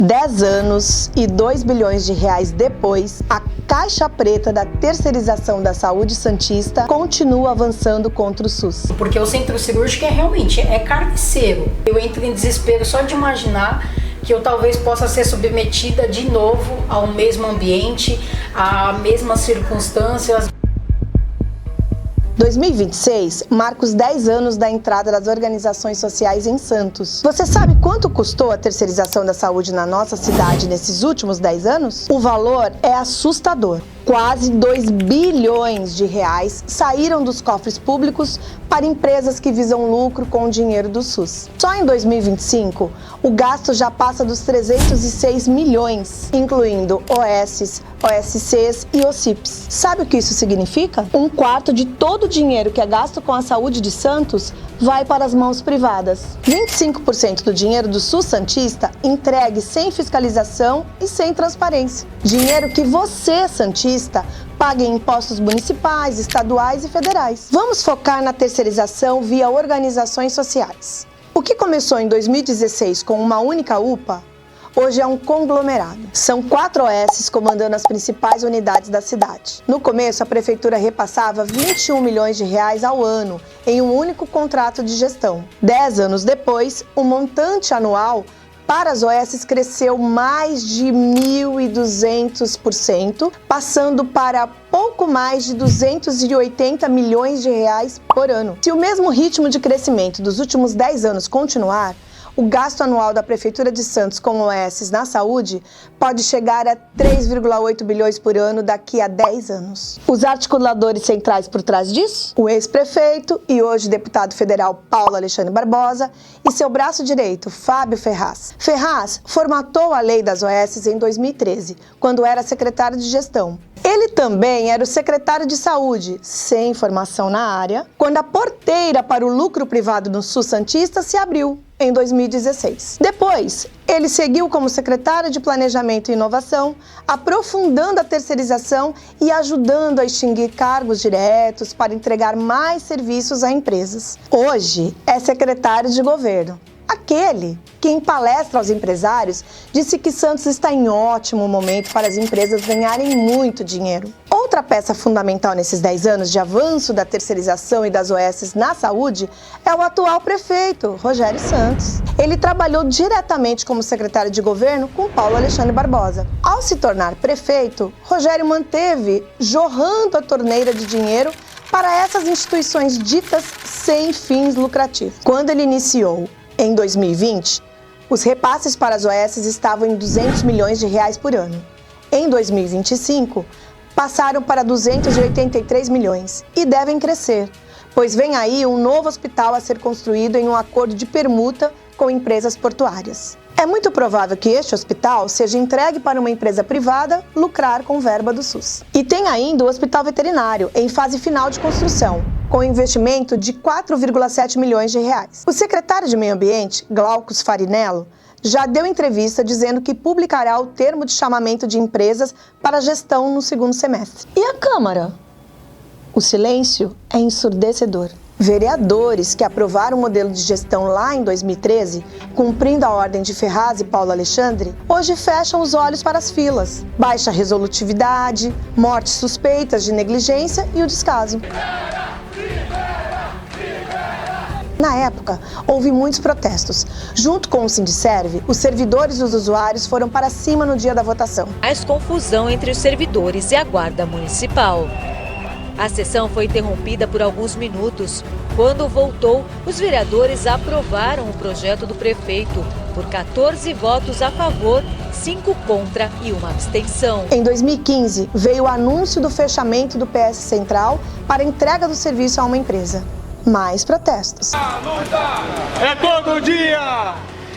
10 anos e 2 bilhões de reais depois, a caixa preta da terceirização da saúde santista continua avançando contra o SUS. Porque o centro cirúrgico realmente é carniceiro. Eu entro em desespero só de imaginar que eu talvez possa ser submetida de novo ao mesmo ambiente, a mesmas circunstâncias. 2026 marca os 10 anos da entrada das organizações sociais em Santos. Você sabe quanto custou a terceirização da saúde na nossa cidade nesses últimos 10 anos? O valor é assustador. Quase 2 bilhões de reais saíram dos cofres públicos para empresas que visam lucro com o dinheiro do SUS. Só em 2025, o gasto já passa dos 306 milhões, incluindo OSs, OSCs e OCIPs. Sabe o que isso significa? 1/4 de todo o dinheiro que é gasto com a saúde de Santos vai para as mãos privadas. 25% do dinheiro do SUS santista entregue sem fiscalização e sem transparência. Dinheiro que você, santista, paga em impostos municipais, estaduais e federais. Vamos focar na terceirização via organizações sociais. O que começou em 2016 com uma única UPA, hoje é um conglomerado. São 4 OSs comandando as principais unidades da cidade. No começo, a prefeitura repassava 21 milhões de reais ao ano em um único contrato de gestão. 10 anos depois, o montante anual para as OSs cresceu mais de 1.200%, passando para pouco mais de 280 milhões de reais por ano. Se o mesmo ritmo de crescimento dos últimos 10 anos continuar, o gasto anual da Prefeitura de Santos com OSs na saúde pode chegar a 3,8 bilhões por ano daqui a 10 anos. Os articuladores centrais por trás disso? O ex-prefeito e hoje deputado federal Paulo Alexandre Barbosa e seu braço direito, Fábio Ferraz. Ferraz formatou a lei das OSs em 2013, quando era secretário de gestão. Ele também era o secretário de saúde, sem formação na área, quando a porteira para o lucro privado no SUS santista se abriu em 2016. Depois, ele seguiu como secretário de Planejamento e Inovação, aprofundando a terceirização e ajudando a extinguir cargos diretos para entregar mais serviços a empresas. Hoje, é secretário de governo. Aquele que, em palestra aos empresários, disse que Santos está em ótimo momento para as empresas ganharem muito dinheiro. Outra peça fundamental nesses 10 anos de avanço da terceirização e das OSs na saúde é o atual prefeito, Rogério Santos. Ele trabalhou diretamente como secretário de governo com Paulo Alexandre Barbosa. Ao se tornar prefeito, Rogério manteve jorrando a torneira de dinheiro para essas instituições ditas sem fins lucrativos. Quando ele iniciou em 2020, os repasses para as OSs estavam em 200 milhões de reais por ano. Em 2025, passaram para 283 milhões e devem crescer, pois vem aí um novo hospital a ser construído em um acordo de permuta com empresas portuárias. É muito provável que este hospital seja entregue para uma empresa privada lucrar com verba do SUS. E tem ainda o hospital veterinário, em fase final de construção, com investimento de 4,7 milhões de reais. O secretário de Meio Ambiente, Glaucus Farinello, já deu entrevista dizendo que publicará o termo de chamamento de empresas para a gestão no segundo semestre. E a Câmara? O silêncio é ensurdecedor. Vereadores que aprovaram o modelo de gestão lá em 2013, cumprindo a ordem de Ferraz e Paulo Alexandre, hoje fecham os olhos para as filas. Baixa resolutividade, mortes suspeitas de negligência e o descaso. Na época, houve muitos protestos. Junto com o Sindicerve, os servidores e os usuários foram para cima no dia da votação. Mais confusão entre os servidores e a Guarda Municipal. A sessão foi interrompida por alguns minutos. Quando voltou, os vereadores aprovaram o projeto do prefeito por 14 votos a favor, 5 contra e 1 abstenção. Em 2015, veio o anúncio do fechamento do PS Central para entrega do serviço a uma empresa. Mais protestos. É todo dia!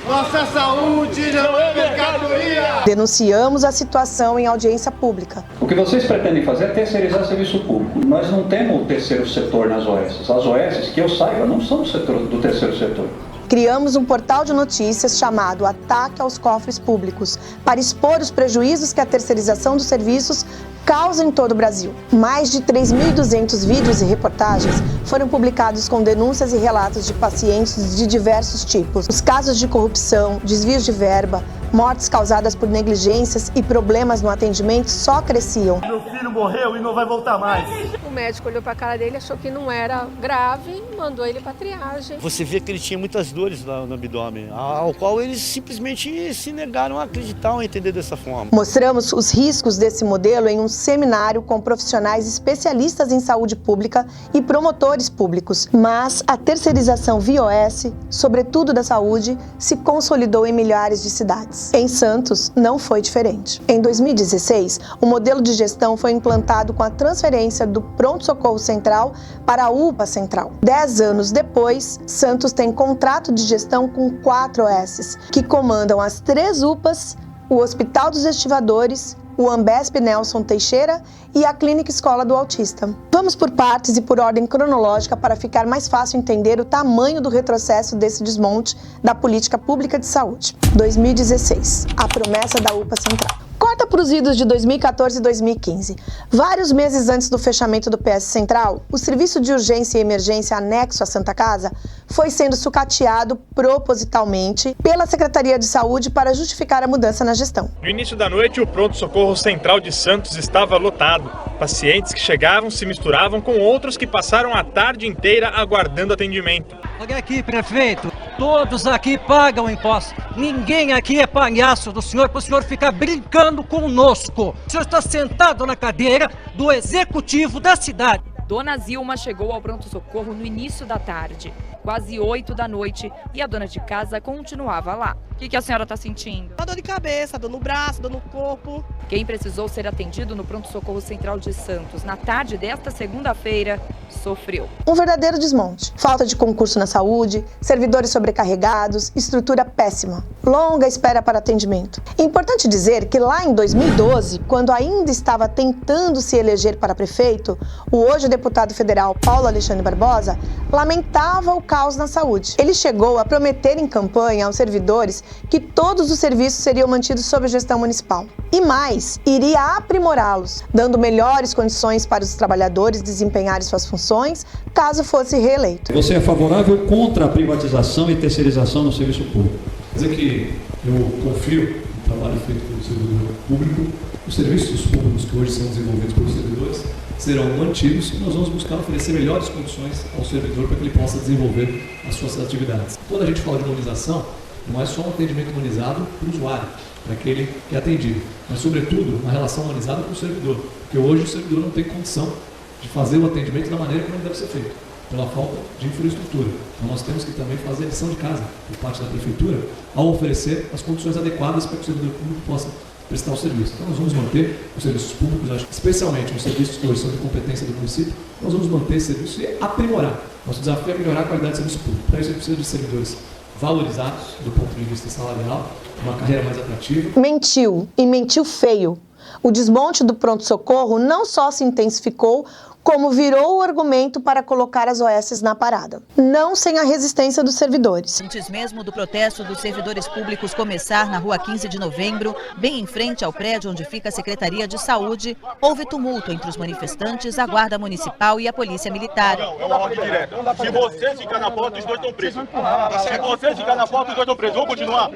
Nossa saúde não é mercadoria! Denunciamos a situação em audiência pública. O que vocês pretendem fazer é terceirizar o serviço público. Nós não temos o terceiro setor nas OSs. As OSs, que eu saiba, não são do terceiro setor. Criamos um portal de notícias chamado Ataque aos Cofres Públicos, para expor os prejuízos que a terceirização dos serviços causa em todo o Brasil. Mais de 3.200 vídeos e reportagens foram publicados com denúncias e relatos de pacientes de diversos tipos. Os casos de corrupção, desvios de verba, Mortes causadas por negligências e problemas no atendimento só cresciam. Meu filho morreu e não vai voltar mais. O médico olhou para a cara dele, achou que não era grave e mandou ele para triagem. Você vê que ele tinha muitas dores no abdômen, ao qual eles simplesmente se negaram a acreditar ou a entender dessa forma. Mostramos os riscos desse modelo em um seminário com profissionais especialistas em saúde pública e promotores públicos. Mas a terceirização via OS, sobretudo da saúde, se consolidou em milhares de cidades. Em Santos, não foi diferente. Em 2016, o modelo de gestão foi implantado com a transferência do Pronto-Socorro Central para a UPA Central. 10 anos depois, Santos tem contrato de gestão com 4 OS, que comandam as 3 UPAs, o Hospital dos Estivadores, o Ambesp Nelson Teixeira e a Clínica Escola do Autista. Vamos por partes e por ordem cronológica para ficar mais fácil entender o tamanho do retrocesso desse desmonte da política pública de saúde. 2016, a promessa da UPA Central. Corta para os idos de 2014 e 2015. Vários meses antes do fechamento do PS Central, o serviço de urgência e emergência anexo à Santa Casa foi sendo sucateado propositalmente pela Secretaria de Saúde para justificar a mudança na gestão. No início da noite, o Pronto-Socorro Central de Santos estava lotado. Pacientes que chegavam se misturavam com outros que passaram a tarde inteira aguardando atendimento. Olha aqui, prefeito, todos aqui pagam impostos. Ninguém aqui é palhaço do senhor para o senhor ficar brincando conosco. O senhor está sentado na cadeira do executivo da cidade. Dona Zilma chegou ao pronto-socorro no início da tarde, quase 8 da noite, e a dona de casa continuava lá. O que a senhora está sentindo? Uma dor de cabeça, dor no braço, dor no corpo. Quem precisou ser atendido no Pronto-Socorro Central de Santos na tarde desta segunda-feira sofreu. Um verdadeiro desmonte. Falta de concurso na saúde, servidores sobrecarregados, estrutura péssima. Longa espera para atendimento. Importante dizer que lá em 2012, quando ainda estava tentando se eleger para prefeito, o hoje deputado federal Paulo Alexandre Barbosa lamentava o caos na saúde. Ele chegou a prometer em campanha aos servidores que todos os serviços seriam mantidos sob gestão municipal. E mais, iria aprimorá-los, dando melhores condições para os trabalhadores desempenharem suas funções, caso fosse reeleito. Você é favorável ou contra a privatização e terceirização no serviço público? Quer dizer que eu confio no trabalho feito pelo servidor público, os serviços públicos que hoje são desenvolvidos pelos servidores serão mantidos e nós vamos buscar oferecer melhores condições ao servidor para que ele possa desenvolver as suas atividades. Quando a gente fala de humanização, não é só um atendimento humanizado para o usuário, para aquele que é atendido, mas sobretudo uma relação humanizada com o servidor, porque hoje o servidor não tem condição de fazer o atendimento da maneira como deve ser feito, pela falta de infraestrutura. Então nós temos que também fazer a lição de casa por parte da prefeitura ao oferecer as condições adequadas para que o servidor público possa prestar o serviço. Então nós vamos manter os serviços públicos, especialmente os serviços que hoje são de competência do município, nós vamos manter esse serviço e aprimorar. Nosso desafio é melhorar a qualidade do serviço público. Para isso a gente precisa de servidores valorizados do ponto de vista salarial, uma carreira mais atrativa. Mentiu, e mentiu feio. O desmonte do pronto-socorro não só se intensificou, como virou o argumento para colocar as OS na parada. Não sem a resistência dos servidores. Antes mesmo do protesto dos servidores públicos começar na rua 15 de novembro, bem em frente ao prédio onde fica a Secretaria de Saúde, houve tumulto entre os manifestantes, a Guarda Municipal e a Polícia Militar. Não, é uma ordem direta. Se você ficar na porta, os dois estão presos. Se você ficar na porta, os dois estão presos. Vamos continuar?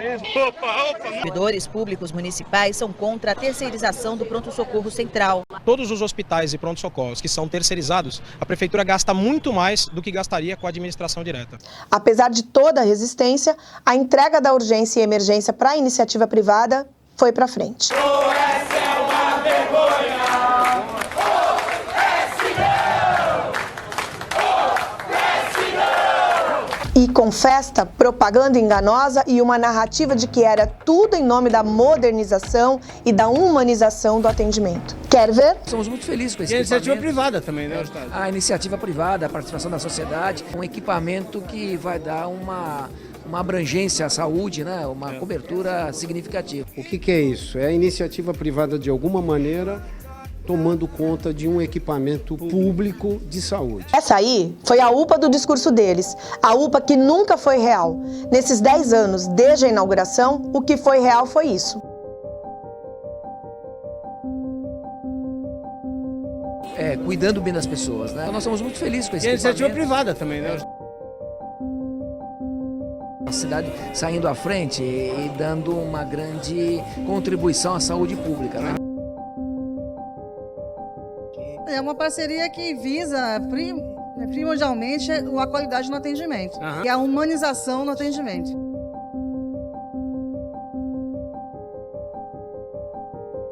Servidores públicos municipais são contra a terceirização do pronto-socorro central. Todos os hospitais e pronto-socorros que são terceirizados, a prefeitura gasta muito mais do que gastaria com a administração direta. Apesar de toda a resistência, a entrega da urgência e emergência para a iniciativa privada foi para frente. E com festa, propaganda enganosa e uma narrativa de que era tudo em nome da modernização e da humanização do atendimento. Quer ver? Somos muito felizes com esse equipamento. E a iniciativa privada também, né? A iniciativa privada, a participação da sociedade, um equipamento que vai dar uma abrangência à saúde, né? Uma cobertura significativa. O que é isso? É a iniciativa privada, de alguma maneira, tomando conta de um equipamento público de saúde. Essa aí foi a UPA do discurso deles, a UPA que nunca foi real. Nesses 10 anos, desde a inauguração, o que foi real foi isso. Cuidando bem das pessoas, né? Então nós somos muito felizes com esse equipamento. E a iniciativa privada também, né? A cidade saindo à frente e dando uma grande contribuição à saúde pública, né? É uma parceria que visa primordialmente a qualidade no atendimento e a humanização no atendimento.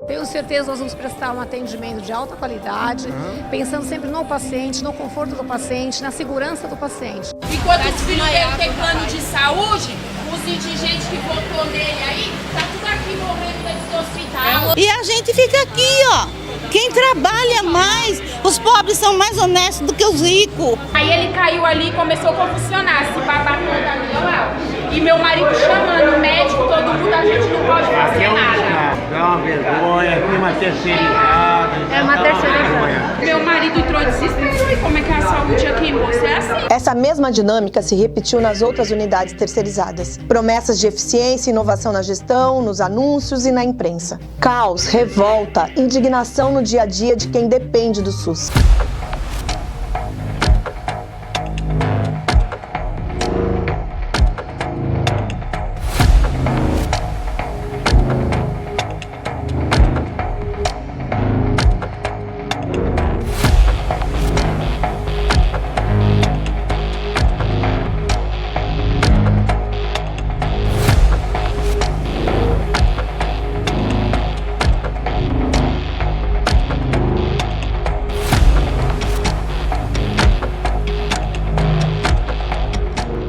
Tenho certeza que nós vamos prestar um atendimento de alta qualidade, pensando sempre no paciente, no conforto do paciente, na segurança do paciente. Enquanto os filhos dele têm plano de saúde, os indigentes que votou nele aí, tá tudo aqui morrendo dentro do hospital. E a gente fica aqui, ó. Quem trabalha mais, os pobres são mais honestos do que os ricos. Aí ele caiu ali e começou a convulsionar, se babar toda ali, olha lá. E meu marido chamando o médico, todo mundo, a gente não pode fazer nada. É uma vergonha, é uma terceirizada. É uma terceirizada. Meu marido entrou em desespero. E como é que é a saúde aqui, moça? É assim. Essa mesma dinâmica se repetiu nas outras unidades terceirizadas. Promessas de eficiência e inovação na gestão, nos anúncios e na imprensa. Caos, revolta, indignação no dia a dia de quem depende do SUS.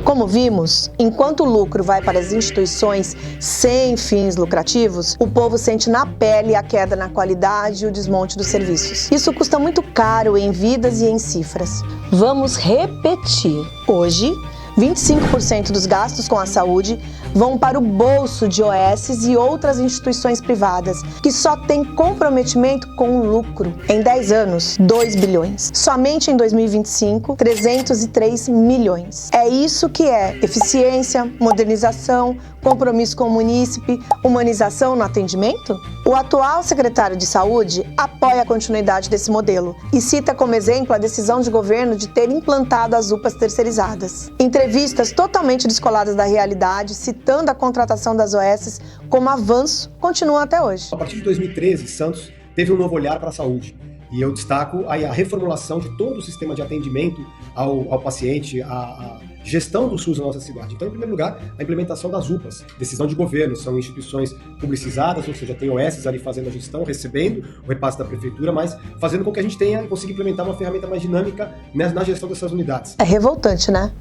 Como vimos, enquanto o lucro vai para as instituições sem fins lucrativos, o povo sente na pele a queda na qualidade e o desmonte dos serviços. Isso custa muito caro em vidas e em cifras. Vamos repetir. Hoje, 25% dos gastos com a saúde vão para o bolso de OSs e outras instituições privadas, que só têm comprometimento com o lucro. Em 10 anos, 2 bilhões. Somente em 2025, 303 milhões. É isso que é eficiência, modernização, compromisso com o munícipe, humanização no atendimento? O atual secretário de Saúde apoia a continuidade desse modelo e cita como exemplo a decisão de governo de ter implantado as UPAs terceirizadas. Entrevistas totalmente descoladas da realidade, citando a contratação das OSs como avanço, continuam até hoje. A partir de 2013, Santos teve um novo olhar para a saúde. E eu destaco aí a reformulação de todo o sistema de atendimento ao paciente, a gestão do SUS na nossa cidade. Então, em primeiro lugar, a implementação das UPAs, decisão de governo, são instituições publicizadas, ou seja, tem OSs ali fazendo a gestão, recebendo o repasse da prefeitura, mas fazendo com que a gente tenha e consiga implementar uma ferramenta mais dinâmica na gestão dessas unidades. É revoltante, né?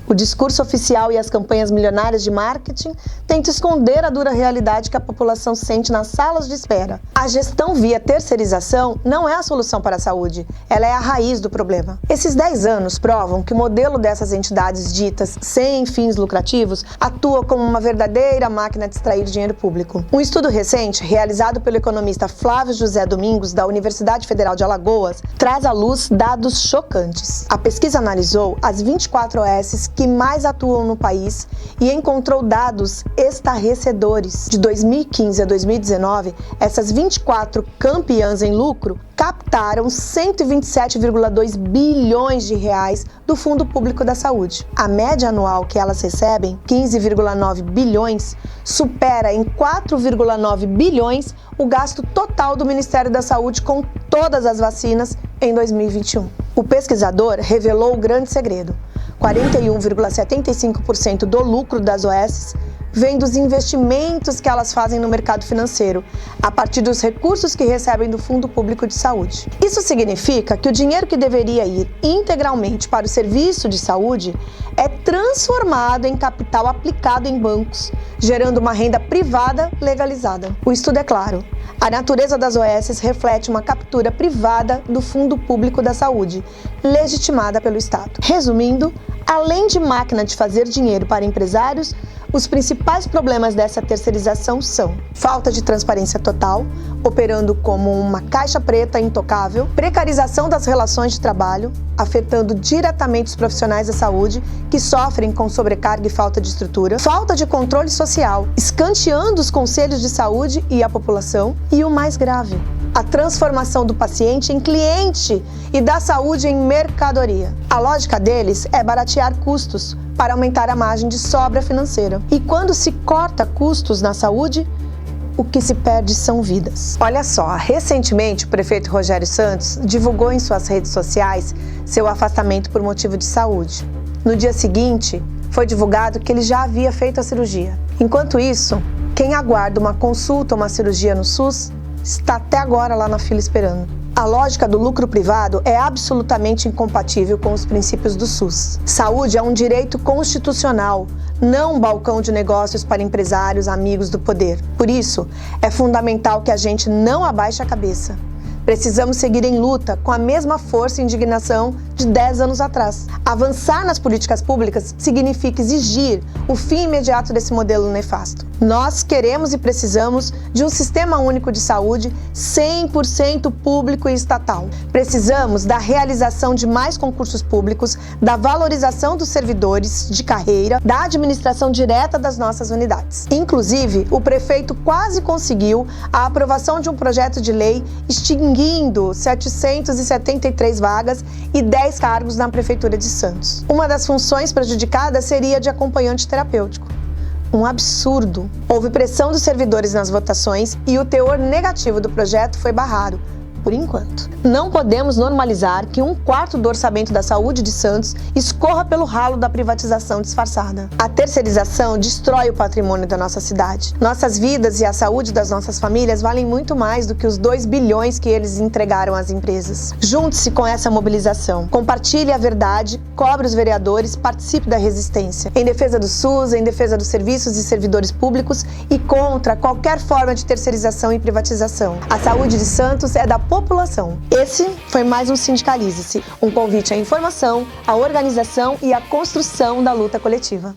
O discurso oficial e as campanhas milionárias de marketing tentam esconder a dura realidade que a população sente nas salas de espera. A gestão via terceirização não é a solução para a saúde, ela é a raiz do problema. Esses 10 anos provam que o modelo dessas entidades ditas sem fins lucrativos atua como uma verdadeira máquina de extrair dinheiro público. Um estudo recente, realizado pelo economista Flávio José Domingos, da Universidade Federal de Alagoas, traz à luz dados chocantes. A pesquisa analisou as 24 OSs que mais atuam no país e encontrou dados estarrecedores. De 2015 a 2019, essas 24 campeãs em lucro captaram 127,2 bilhões de reais do Fundo Público da Saúde. A média anual que elas recebem, 15,9 bilhões, supera em 4,9 bilhões o gasto total do Ministério da Saúde com todas as vacinas em 2021. O pesquisador revelou o grande segredo. 41,75% do lucro das OSs vem dos investimentos que elas fazem no mercado financeiro, a partir dos recursos que recebem do Fundo Público de Saúde. Isso significa que o dinheiro que deveria ir integralmente para o serviço de saúde é transformado em capital aplicado em bancos, gerando uma renda privada legalizada. O estudo é claro. A natureza das OSs reflete uma captura privada do Fundo Público da Saúde, legitimada pelo Estado. Resumindo, além de máquina de fazer dinheiro para empresários, os principais problemas dessa terceirização são falta de transparência total, operando como uma caixa preta intocável, precarização das relações de trabalho, afetando diretamente os profissionais da saúde, que sofrem com sobrecarga e falta de estrutura, falta de controle social, escanteando os conselhos de saúde e a população, e o mais grave, a transformação do paciente em cliente e da saúde em mercadoria. A lógica deles é baratear custos para aumentar a margem de sobra financeira. E quando se corta custos na saúde, o que se perde são vidas. Olha só, recentemente o prefeito Rogério Santos divulgou em suas redes sociais seu afastamento por motivo de saúde. No dia seguinte, foi divulgado que ele já havia feito a cirurgia. Enquanto isso, quem aguarda uma consulta ou uma cirurgia no SUS está até agora lá na fila esperando. A lógica do lucro privado é absolutamente incompatível com os princípios do SUS. Saúde é um direito constitucional, não um balcão de negócios para empresários, amigos do poder. Por isso, é fundamental que a gente não abaixe a cabeça. Precisamos seguir em luta com a mesma força e indignação de 10 anos atrás. Avançar nas políticas públicas significa exigir o fim imediato desse modelo nefasto. Nós queremos e precisamos de um sistema único de saúde 100% público e estatal. Precisamos da realização de mais concursos públicos, da valorização dos servidores de carreira, da administração direta das nossas unidades. Inclusive, o prefeito quase conseguiu a aprovação de um projeto de lei extinguindo 773 vagas e 10 cargos na Prefeitura de Santos. Uma das funções prejudicadas seria a de acompanhante terapêutico. Um absurdo. Houve pressão dos servidores nas votações e o teor negativo do projeto foi barrado, por enquanto. Não podemos normalizar que 1/4 do orçamento da saúde de Santos escorra pelo ralo da privatização disfarçada. A terceirização destrói o patrimônio da nossa cidade. Nossas vidas e a saúde das nossas famílias valem muito mais do que os 2 bilhões que eles entregaram às empresas. Junte-se com essa mobilização. Compartilhe a verdade, cobre os vereadores, participe da resistência. Em defesa do SUS, em defesa dos serviços e servidores públicos e contra qualquer forma de terceirização e privatização. A saúde de Santos é da população. Esse foi mais um Sindicalize-se, um convite à informação, à organização e à construção da luta coletiva.